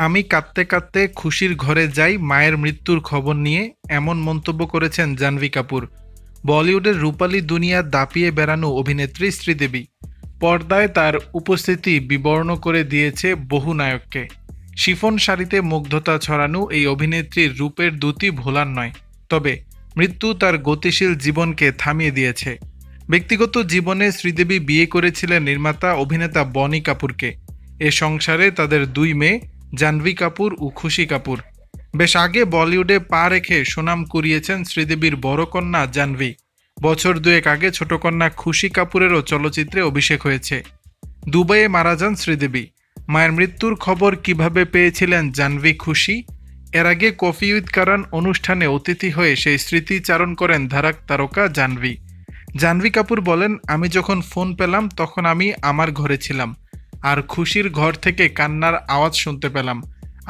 আমি কাঁদতে কাঁদতে খুশির ঘরে যাই মায়ের মৃত্যুর খবর নিয়ে, এমন মন্তব্য করেছেন জাহ্নবী কাপুর। বলিউডের রূপালী দুনিয়া দাপিয়ে বেড়ানো অভিনেত্রী শ্রীদেবী পর্দায় তার উপস্থিতি বিবর্ণ করে দিয়েছে বহু নায়ককে। শিফন শাড়িতে মুগ্ধতা ছড়ানো এই অভিনেত্রীর রূপের দ্যুতি ভোলার নয়, তবে মৃত্যু তার গতিশীল জীবনকে থামিয়ে দিয়েছে। ব্যক্তিগত জীবনে শ্রীদেবী বিয়ে করেছিলেন নির্মাতা অভিনেতা বনি কাপুরকে। এ সংসারে তাদের দুই মেয়ে, জাহ্নবী কাপুর ও খুশি কাপুর। বেশ আগে বলিউডে পা রেখে সুনাম কুড়িয়েছেন শ্রীদেবীর বড় কন্যা জাহ্নবী। বছর দুয়েক আগে ছোট কন্যা খুশি কাপুরেরও চলচ্চিত্রে অভিষেক হয়েছে। দুবাইয়ে মারা যান শ্রীদেবী। মায়ের মৃত্যুর খবর কিভাবে পেয়েছিলেন জাহ্নবী খুশি? এর আগে কফি উইথ কারণ অনুষ্ঠানে অতিথি হয়ে সেই স্মৃতিচারণ করেন ধারাক তারকা জাহ্নবী। জাহ্নবী কাপুর বলেন, আমি যখন ফোন পেলাম তখন আমি আমার ঘরে ছিলাম, আর খুশির ঘর থেকে কান্নার আওয়াজ শুনতে পেলাম।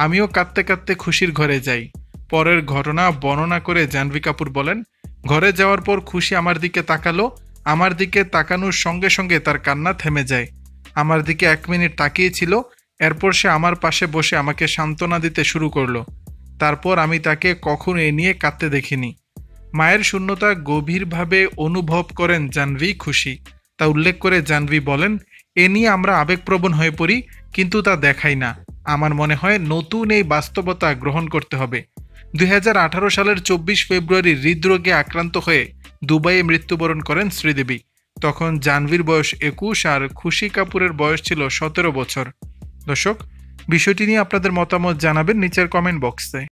আমিও কাঁদতে কাঁদতে খুশির ঘরে যাই। পরের ঘটনা বর্ণনা করে জাহ্নবী কাপুর বলেন, ঘরে যাওয়ার পর খুশি আমার দিকে তাকালো। আমার দিকে তাকানোর সঙ্গে সঙ্গে তার কান্না থেমে যায়। আমার দিকে 1 মিনিট তাকিয়েছিল, এরপর সে আমার পাশে বসে আমাকে সান্ত্বনা দিতে শুরু করলো। তারপর আমি তাকে কখনো এ নিয়ে কাঁদতে দেখিনি। মায়ের শূন্যতা গভীরভাবে অনুভব করেন জাহ্নবী খুশি। তা উল্লেখ করে জাহ্নবী বলেন, এ নিয়ে আমরা আবেগপ্রবণ হয়ে পড়ি, কিন্তু তা দেখাই না। আমার মনে হয় নতুন এই বাস্তবতা গ্রহণ করতে হবে। 2018 সালের 24 ফেব্রুয়ারি হৃদরোগে আক্রান্ত হয়ে দুবাইয়ে মৃত্যুবরণ করেন শ্রীদেবী। তখন জাহ্নবীর বয়স 21 আর খুশি কাপুরের বয়স ছিল 17 বছর। দর্শক, বিষয়টি নিয়ে আপনাদের মতামত জানাবেন নিচের কমেন্ট বক্সে।